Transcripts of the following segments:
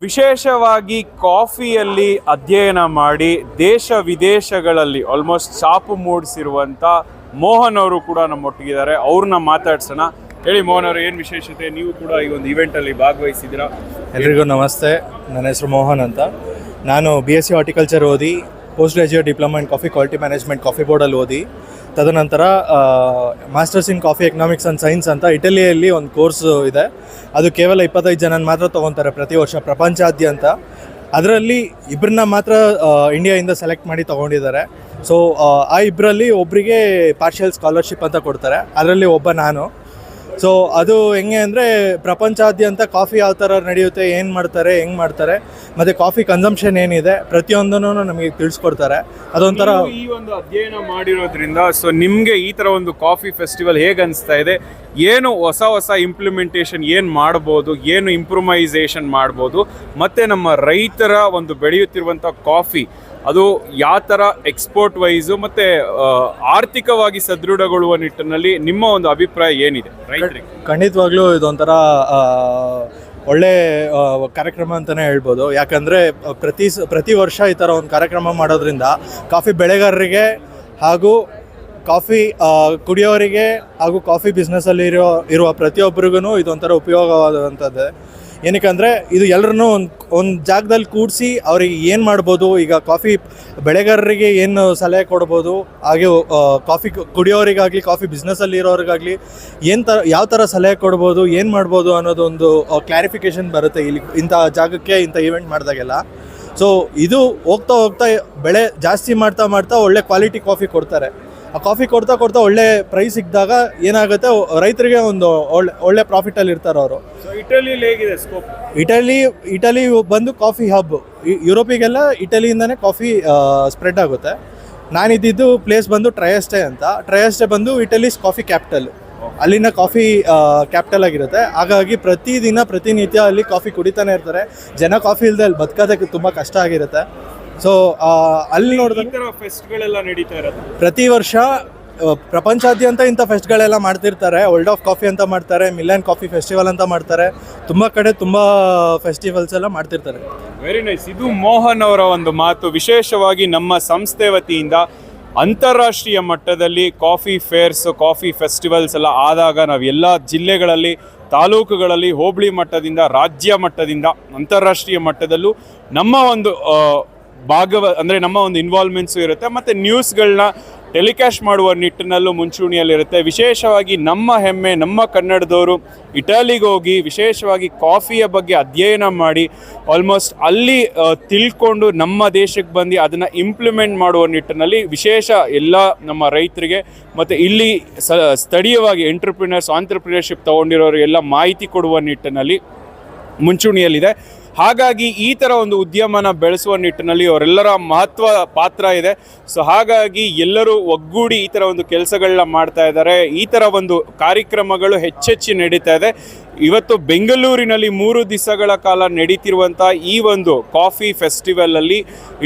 ವಿಶೇಷವಾಗಿ ಕಾಫಿಯಲ್ಲಿ ಅಧ್ಯಯನ ಮಾಡಿ ದೇಶ ವಿದೇಶಗಳಲ್ಲಿ ಆಲ್ಮೋಸ್ಟ್ ಛಾಪು ಮೂಡಿಸಿರುವಂಥ ಮೋಹನ್ ಅವರು ಕೂಡ ನಮ್ಮೊಟ್ಟಿಗಿದ್ದಾರೆ. ಅವ್ರನ್ನ ಮಾತಾಡ್ಸೋಣ. ಹೇಳಿ ಮೋಹನ್ ಅವರು, ಏನು ವಿಶೇಷತೆ? ನೀವು ಕೂಡ ಈ ಒಂದು ಇವೆಂಟಲ್ಲಿ ಭಾಗವಹಿಸಿದ್ದೀರಾ. ಎಲ್ರಿಗೂ ನಮಸ್ತೆ. ನನ್ನ ಹೆಸರು ಮೋಹನ್ ಅಂತ. ನಾನು BSc ಹಾರ್ಟಿಕಲ್ಚರ್ ಓದಿ, post graduate diploma in coffee quality management coffee ಬೋರ್ಡಲ್ಲಿ ಓದಿ, ತದನಂತರ masters in coffee economics and science ಅಂತ ಇಟಲಿಯಲ್ಲಿ ಒಂದು ಕೋರ್ಸ್ ಇದೆ. ಅದು ಕೇವಲ 25 ಜನ ಮಾತ್ರ ತೊಗೊತಾರೆ ಪ್ರತಿ ವರ್ಷ ಪ್ರಪಂಚಾದ್ಯಂತ. ಅದರಲ್ಲಿ ಇಬ್ಬರನ್ನ ಮಾತ್ರ ಇಂಡಿಯಾಯಿಂದ ಸೆಲೆಕ್ಟ್ ಮಾಡಿ ತೊಗೊಂಡಿದ್ದಾರೆ. ಸೊ ಆ ಇಬ್ಬರಲ್ಲಿ ಒಬ್ಬರಿಗೆ ಪಾರ್ಷಿಯಲ್ ಸ್ಕಾಲರ್ಶಿಪ್ ಅಂತ ಕೊಡ್ತಾರೆ, ಅದರಲ್ಲಿ ಒಬ್ಬ ನಾನು. ಸೊ ಅದು ಹೆಂಗೆ ಅಂದರೆ ಪ್ರಪಂಚಾದ್ಯಂತ ಕಾಫಿ ಯಾವ ಥರ ನಡೆಯುತ್ತೆ, ಏನು ಮಾಡ್ತಾರೆ, ಹೆಂಗೆ ಮಾಡ್ತಾರೆ, ಮತ್ತು ಕಾಫಿ ಕನ್ಸಂಪ್ಷನ್ ಏನಿದೆ ಪ್ರತಿಯೊಂದನ್ನು ನಮಗೆ ತಿಳಿಸ್ಕೊಡ್ತಾರೆ. ಅದೊಂಥರ ಈ ಒಂದು ಅಧ್ಯಯನ ಮಾಡಿರೋದ್ರಿಂದ ಸೊ ನಿಮಗೆ ಈ ಥರ ಒಂದು ಕಾಫಿ ಫೆಸ್ಟಿವಲ್ ಹೇಗೆ ಅನಿಸ್ತಾ ಇದೆ? ಏನು ಹೊಸ ಇಂಪ್ಲಿಮೆಂಟೇಷನ್ ಏನು ಮಾಡ್ಬೋದು, ಏನು ಇಂಪ್ರೂವೈಸೇಷನ್ ಮಾಡ್ಬೋದು, ಮತ್ತು ನಮ್ಮ ರೈತರ ಒಂದು ಬೆಳೆಯುತ್ತಿರುವಂಥ ಕಾಫಿ ಅದು ಯಾವ ಥರ ಎಕ್ಸ್ಪೋರ್ಟ್ ವೈಸು ಮತ್ತು ಆರ್ಥಿಕವಾಗಿ ಸದೃಢಗೊಳ್ಳುವ ನಿಟ್ಟಿನಲ್ಲಿ ನಿಮ್ಮ ಒಂದು ಅಭಿಪ್ರಾಯ ಏನಿದೆ ರೈತರಿಗೆ? ಖಂಡಿತವಾಗ್ಲೂ ಇದೊಂಥರ ಒಳ್ಳೆ ಕಾರ್ಯಕ್ರಮ ಅಂತಲೇ ಹೇಳ್ಬೋದು. ಯಾಕಂದರೆ ಪ್ರತಿ ವರ್ಷ ಈ ಥರ ಒಂದು ಕಾರ್ಯಕ್ರಮ ಮಾಡೋದ್ರಿಂದ ಕಾಫಿ ಬೆಳೆಗಾರರಿಗೆ ಹಾಗೂ ಕಾಫಿ ಕುಡಿಯೋರಿಗೆ ಹಾಗೂ ಕಾಫಿ ಬಿಸ್ನೆಸ್ಸಲ್ಲಿ ಇರುವ ಪ್ರತಿಯೊಬ್ಬರಿಗೂ ಇದೊಂಥರ ಉಪಯೋಗವಾದಂಥದ್ದು. ಏನಕ್ಕೆ ಇದು ಎಲ್ಲರನ್ನೂ ಒಂದು ಜಾಗದಲ್ಲಿ ಕೂಡಿಸಿ ಅವ್ರಿಗೆ ಏನು ಮಾಡ್ಬೋದು, ಈಗ ಕಾಫಿ ಬೆಳೆಗಾರರಿಗೆ ಏನು ಸಲಹೆ ಕೊಡ್ಬೋದು, ಹಾಗೆ ಕಾಫಿ ಕುಡಿಯೋರಿಗಾಗಲಿ ಕಾಫಿ ಬಿಸ್ನೆಸ್ಸಲ್ಲಿ ಇರೋರಿಗಾಗಲಿ ಯಾವ ಥರ ಸಲಹೆ ಕೊಡ್ಬೋದು, ಏನು ಮಾಡ್ಬೋದು ಅನ್ನೋದೊಂದು ಕ್ಲಾರಿಫಿಕೇಷನ್ ಬರುತ್ತೆ ಇಲ್ಲಿ ಇಂಥ ಜಾಗಕ್ಕೆ ಇಂಥ ಈವೆಂಟ್ ಮಾಡಿದಾಗೆಲ್ಲ. ಸೊ ಇದು ಹೋಗ್ತಾ ಬೆಳೆ ಜಾಸ್ತಿ ಮಾಡ್ತಾ ಒಳ್ಳೆ ಕ್ವಾಲಿಟಿ ಕಾಫಿ ಕೊಡ್ತಾರೆ. ಆ ಕಾಫಿ ಕೊಡ್ತಾ ಒಳ್ಳೆ ಪ್ರೈಸ್ ಸಿಕ್ಕಿದಾಗ ಏನಾಗುತ್ತೆ, ರೈತರಿಗೆ ಒಂದು ಒಳ್ಳೆ ಪ್ರಾಫಿಟಲ್ಲಿ ಇರ್ತಾರೆ ಅವರು. ಇಟಲಿಯಲ್ಲಿ ಹೇಗಿದೆ ಸ್ಕೋಪ್? ಇಟಲಿ ಬಂದು ಕಾಫಿ ಹಬ್. ಯುರೋಪಿಗೆಲ್ಲ ಇಟಲಿಯಿಂದನೇ ಕಾಫಿ ಸ್ಪ್ರೆಡ್ ಆಗುತ್ತೆ. ನಾನಿದ್ದಿದ್ದು ಪ್ಲೇಸ್ ಬಂದು ಟ್ರಯಸ್ಟೆ ಅಂತ. ಟ್ರಯಸ್ಟೆ ಬಂದು ಇಟಲೀಸ್ ಕಾಫಿ ಕ್ಯಾಪಿಟಲ್. ಅಲ್ಲಿನ ಕಾಫಿ ಕ್ಯಾಪಿಟಲ್ ಆಗಿರುತ್ತೆ. ಹಾಗಾಗಿ ಪ್ರತಿನಿತ್ಯ ಅಲ್ಲಿ ಕಾಫಿ ಕುಡಿತಾನೆ ಇರ್ತಾರೆ ಜನ. ಕಾಫಿ ಇಲ್ಲದೆ ಅಲ್ಲಿ ಬದುಕೋದಕ್ಕೆ ತುಂಬ ಕಷ್ಟ ಆಗಿರುತ್ತೆ. ಸೊ ಅಲ್ಲಿ ನೋಡಿದ್ರೆ ಫೆಸ್ಟ್ಗಳೆಲ್ಲ ನಡೀತಾ ಇರೋದು ಪ್ರತಿ ವರ್ಷ ಪ್ರಪಂಚಾದ್ಯಂತ ಇಂಥ ಫೆಸ್ಟ್ಗಳೆಲ್ಲ ಮಾಡ್ತಿರ್ತಾರೆ. ವರ್ಲ್ಡ್ ಆಫ್ ಕಾಫಿ ಅಂತ ಮಾಡ್ತಾರೆ, ಮಿಲನ್ ಕಾಫಿ ಫೆಸ್ಟಿವಲ್ ಅಂತ ಮಾಡ್ತಾರೆ. ತುಂಬ ಕಡೆ ತುಂಬ ಫೆಸ್ಟಿವಲ್ಸ್ ಎಲ್ಲ ಮಾಡ್ತಿರ್ತಾರೆ. Very nice. ಇದು ಮೋಹನ್ ಅವರ ಒಂದು ಮಾತು. ವಿಶೇಷವಾಗಿ ನಮ್ಮ ಸಂಸ್ಥೆ ವತಿಯಿಂದ ಅಂತಾರಾಷ್ಟ್ರೀಯ ಮಟ್ಟದಲ್ಲಿ ಕಾಫಿ ಫೇರ್ಸ್, ಕಾಫಿ ಫೆಸ್ಟಿವಲ್ಸ್ ಎಲ್ಲ ಆದಾಗ ನಾವು ಎಲ್ಲ ಜಿಲ್ಲೆಗಳಲ್ಲಿ, ತಾಲೂಕುಗಳಲ್ಲಿ, ಹೋಬಳಿ ಮಟ್ಟದಿಂದ, ರಾಜ್ಯ ಮಟ್ಟದಿಂದ, ಅಂತಾರಾಷ್ಟ್ರೀಯ ಮಟ್ಟದಲ್ಲೂ ನಮ್ಮ ಒಂದು ನಮ್ಮ ಒಂದು ಇನ್ವಾಲ್ವ್ಮೆಂಟ್ಸು ಇರುತ್ತೆ. ಮತ್ತು ನ್ಯೂಸ್ಗಳನ್ನ ಟೆಲಿಕಾಸ್ಟ್ ಮಾಡುವ ನಿಟ್ಟಿನಲ್ಲೂ ಮುಂಚೂಣಿಯಲ್ಲಿರುತ್ತೆ. ವಿಶೇಷವಾಗಿ ನಮ್ಮ ಹೆಮ್ಮೆ, ನಮ್ಮ ಕನ್ನಡದವರು ಇಟಲಿಗೆ ಹೋಗಿ ವಿಶೇಷವಾಗಿ ಕಾಫಿಯ ಬಗ್ಗೆ ಅಧ್ಯಯನ ಮಾಡಿ ಆಲ್ಮೋಸ್ಟ್ ಅಲ್ಲಿ ತಿಳ್ಕೊಂಡು ನಮ್ಮ ದೇಶಕ್ಕೆ ಬಂದು ಅದನ್ನು ಇಂಪ್ಲಿಮೆಂಟ್ ಮಾಡುವ ನಿಟ್ಟಿನಲ್ಲಿ ವಿಶೇಷ ಎಲ್ಲ ನಮ್ಮ ರೈತರಿಗೆ ಮತ್ತು ಇಲ್ಲಿ ಸ್ಥಳೀಯವಾಗಿ ಆಂಟ್ರಪ್ರಿನರ್ಶಿಪ್ ತೊಗೊಂಡಿರೋರಿಗೆಲ್ಲ ಮಾಹಿತಿ ಕೊಡುವ ನಿಟ್ಟಿನಲ್ಲಿ ಮುಂಚೂಣಿಯಲ್ಲಿದೆ. ಹಾಗಾಗಿ ಈ ಥರ ಒಂದು ಉದ್ಯಮನ ಬೆಳೆಸುವ ನಿಟ್ಟಿನಲ್ಲಿ ಅವರೆಲ್ಲರ ಮಹತ್ವ ಪಾತ್ರ ಇದೆ. ಸೊ ಹಾಗಾಗಿ ಎಲ್ಲರೂ ಒಗ್ಗೂಡಿ ಈ ಥರ ಒಂದು ಕೆಲಸಗಳನ್ನ ಮಾಡ್ತಾ ಇದ್ದಾರೆ. ಈ ಥರ ಒಂದು ಕಾರ್ಯಕ್ರಮಗಳು ಹೆಚ್ಚೆಚ್ಚು ನಡೀತಾ ಇದೆ. ಇವತ್ತು ಬೆಂಗಳೂರಿನಲ್ಲಿ 3 ದಿವಸಗಳ ಕಾಲ ನಡೀತಿರುವಂಥ ಈ ಒಂದು ಕಾಫಿ ಫೆಸ್ಟಿವಲಲ್ಲಿ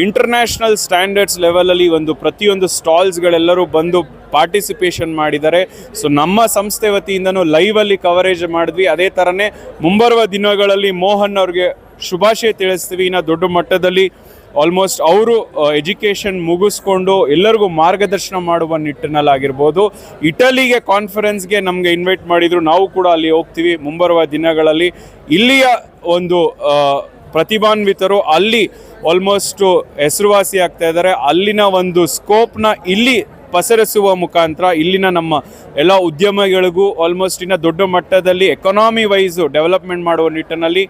ಇಂಟರ್ನ್ಯಾಷನಲ್ ಸ್ಟ್ಯಾಂಡರ್ಡ್ಸ್ ಲೆವೆಲಲ್ಲಿ ಒಂದು ಪ್ರತಿಯೊಂದು ಸ್ಟಾಲ್ಸ್ಗಳೆಲ್ಲರೂ ಬಂದು ಪಾರ್ಟಿಸಿಪೇಷನ್ ಮಾಡಿದ್ದಾರೆ. ಸೊ ನಮ್ಮ ಸಂಸ್ಥೆ ವತಿಯಿಂದನೂ ಲೈವಲ್ಲಿ ಕವರೇಜ್ ಮಾಡಿದ್ವಿ. ಅದೇ ಥರನೇ ಮುಂಬರುವ ದಿನಗಳಲ್ಲಿ ಮೋಹನ್ ಅವ್ರಿಗೆ ಶುಭಾಶಯ ತಿಳಿಸ್ತೀವಿ. ಇನ್ನು ದೊಡ್ಡ ಮಟ್ಟದಲ್ಲಿ ಆಲ್ಮೋಸ್ಟ್ ಅವರು ಎಜುಕೇಷನ್ ಮುಗಿಸ್ಕೊಂಡು ಎಲ್ಲರಿಗೂ ಮಾರ್ಗದರ್ಶನ ಮಾಡುವ ನಿಟ್ಟಿನಲ್ಲಾಗಿರ್ಬೋದು. ಇಟಲಿಗೆ ಕಾನ್ಫರೆನ್ಸ್ಗೆ ನಮಗೆ ಇನ್ವೈಟ್ ಮಾಡಿದರು, ನಾವು ಕೂಡ ಅಲ್ಲಿ ಹೋಗ್ತೀವಿ ಮುಂಬರುವ ದಿನಗಳಲ್ಲಿ. ಇಲ್ಲಿಯ ಒಂದು ಪ್ರತಿಭಾನ್ವಿತರು ಅಲ್ಲಿ ಆಲ್ಮೋಸ್ಟು ಹೆಸರುವಾಸಿ ಆಗ್ತಾ ಇದ್ದಾರೆ. ಅಲ್ಲಿನ ಒಂದು ಸ್ಕೋಪ್ನ ಇಲ್ಲಿ ಪಸರಿಸುವ ಮುಖಾಂತರ ಇಲ್ಲಿನ ನಮ್ಮ ಎಲ್ಲ ಉದ್ಯಮಿಗಳಿಗೂ ಆಲ್ಮೋಸ್ಟ್ ಇನ್ನು ದೊಡ್ಡ ಮಟ್ಟದಲ್ಲಿ ಎಕಾನಮಿ ವೈಸು ಡೆವಲಪ್ಮೆಂಟ್ ಮಾಡುವ ನಿಟ್ಟಿನಲ್ಲಿ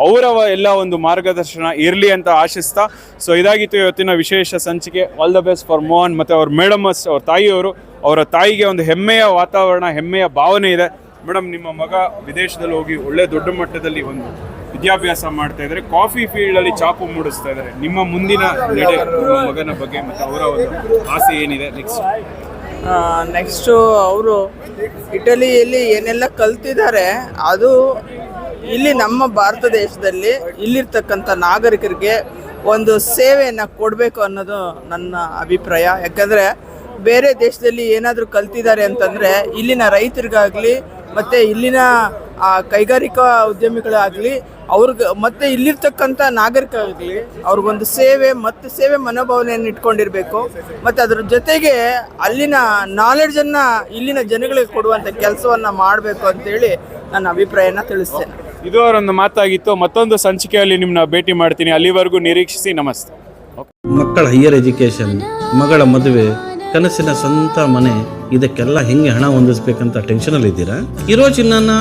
ಅವರ ಎಲ್ಲ ಒಂದು ಮಾರ್ಗದರ್ಶನ ಇರಲಿ ಅಂತ ಆಶಿಸ್ತಾ. ಸೊ ಇದಾಗಿತ್ತು ಇವತ್ತಿನ ವಿಶೇಷ ಸಂಚಿಕೆ. All the best for Mohan ಮತ್ತು ಅವ್ರ ಮೇಡಮಸ್, ಅವ್ರ ತಾಯಿಯವರು. ಅವರ ತಾಯಿಗೆ ಒಂದು ಹೆಮ್ಮೆಯ ವಾತಾವರಣ, ಹೆಮ್ಮೆಯ ಭಾವನೆ ಇದೆ. ಮೇಡಮ್, ನಿಮ್ಮ ಮಗ ವಿದೇಶದಲ್ಲಿ ಹೋಗಿ ಒಳ್ಳೆ ದೊಡ್ಡ ಮಟ್ಟದಲ್ಲಿ ಒಂದು ವಿದ್ಯಾಭ್ಯಾಸ ಮಾಡ್ತಾ ಇದ್ದಾರೆ, ಕಾಫಿ ಫೀಲ್ಡಲ್ಲಿ ಛಾಪು ಮೂಡಿಸ್ತಾ ಇದ್ದಾರೆ. ನಿಮ್ಮ ಮುಂದಿನ ನಡೆ, ನಿಮ್ಮ ಮಗನ ಬಗ್ಗೆ ಮತ್ತು ಅವರ ಒಂದು ಆಸೆ ಏನಿದೆ ನೆಕ್ಸ್ಟು ಅವರು ಇಟಲಿಯಲ್ಲಿ ಏನೆಲ್ಲ ಕಲ್ತಿದ್ದಾರೆ ಅದು ಇಲ್ಲಿ ನಮ್ಮ ಭಾರತ ದೇಶದಲ್ಲಿ ಇಲ್ಲಿರ್ತಕ್ಕಂಥ ನಾಗರಿಕರಿಗೆ ಒಂದು ಸೇವೆಯನ್ನು ಕೊಡಬೇಕು ಅನ್ನೋದು ನನ್ನ ಅಭಿಪ್ರಾಯ. ಯಾಕಂದರೆ ಬೇರೆ ದೇಶದಲ್ಲಿ ಏನಾದರೂ ಕಲ್ತಿದ್ದಾರೆ ಅಂತಂದರೆ ಇಲ್ಲಿನ ರೈತರಿಗಾಗಲಿ ಮತ್ತು ಇಲ್ಲಿನ ಕೈಗಾರಿಕಾ ಉದ್ಯಮಿಗಳಾಗಲಿ ಅವ್ರಿಗೆ ಮತ್ತೆ ಇಲ್ಲಿರ್ತಕ್ಕಂಥ ನಾಗರಿಕರಾಗಲಿ ಅವ್ರಿಗೊಂದು ಸೇವೆ ಮತ್ತು ಸೇವೆ ಮನೋಭಾವನೆಯನ್ನು ಇಟ್ಕೊಂಡಿರಬೇಕು. ಮತ್ತು ಅದ್ರ ಜೊತೆಗೆ ಅಲ್ಲಿನ ನಾಲೆಡ್ಜನ್ನು ಇಲ್ಲಿನ ಜನಗಳಿಗೆ ಕೊಡುವಂಥ ಕೆಲಸವನ್ನು ಮಾಡಬೇಕು ಅಂತೇಳಿ ನನ್ನ ಅಭಿಪ್ರಾಯನ ತಿಳಿಸ್ತೇನೆ. ಇದು ಅವರೊಂದು ಮಾತಾಗಿತ್ತು. ಮತ್ತೊಂದು ಸಂಚಿಕೆಯಲ್ಲಿ ನಿಮ್ಮನ್ನ ಭೇಟಿ ಮಾಡ್ತೀನಿ. ಅಲ್ಲಿವರೆಗೂ ನಿರೀಕ್ಷಿಸಿ. ನಮಸ್ತೆ. ಮಕ್ಕಳ ಹೈಯರ್ ಎಜುಕೇಷನ್, ಮಗಳ ಮದುವೆ, ಕನಸಿನ ಸ್ವಂತ ಮನೆ, ಇದಕ್ಕೆಲ್ಲ ಹೆಂಗೆ ಹಣ ಹೊಂದಿಸ್ಬೇಕಂತ ಟೆನ್ಷನಲ್ಲಿ ಇದ್ದೀರಾ? ಇರೋ ಚಿನ್ನನ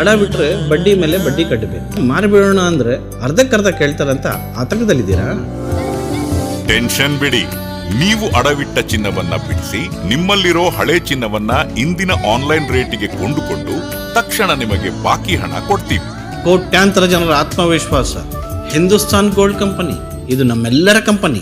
ಅಡ ಬಿಟ್ರೆ ಬಡ್ಡಿ ಮೇಲೆ ಬಡ್ಡಿ ಕಟ್ಟಬೇಕು. ಮಾರಿಬಿಡೋಣ ಅಂದ್ರೆ ಅರ್ಧಕ್ಕರ್ಧ ಕೇಳ್ತಾರಂತ ಆತಂಕದಲ್ಲಿದ್ದೀರಾ? ಟೆನ್ಷನ್ ಬಿಡಿ. ನೀವು ಅಡವಿಟ್ಟ ಚಿನ್ನವನ್ನ ಬಿಡಿಸಿ ನಿಮ್ಮಲ್ಲಿರೋ ಹಳೆ ಚಿನ್ನವನ್ನ ಇಂದಿನ ಆನ್ಲೈನ್ ರೇಟಿಗೆ ಕೊಂಡುಕೊಂಡು ತಕ್ಷಣ ನಿಮಗೆ ಬಾಕಿ ಹಣ ಕೊಡ್ತೀವಿ. ಕೋಟ್ಯಾಂತರ ಜನರ ಆತ್ಮವಿಶ್ವಾಸ ಹಿಂದೂಸ್ತಾನ್ ಗೋಲ್ಡ್ ಕಂಪನಿ. ಇದು ನಮ್ಮೆಲ್ಲರ ಕಂಪನಿ.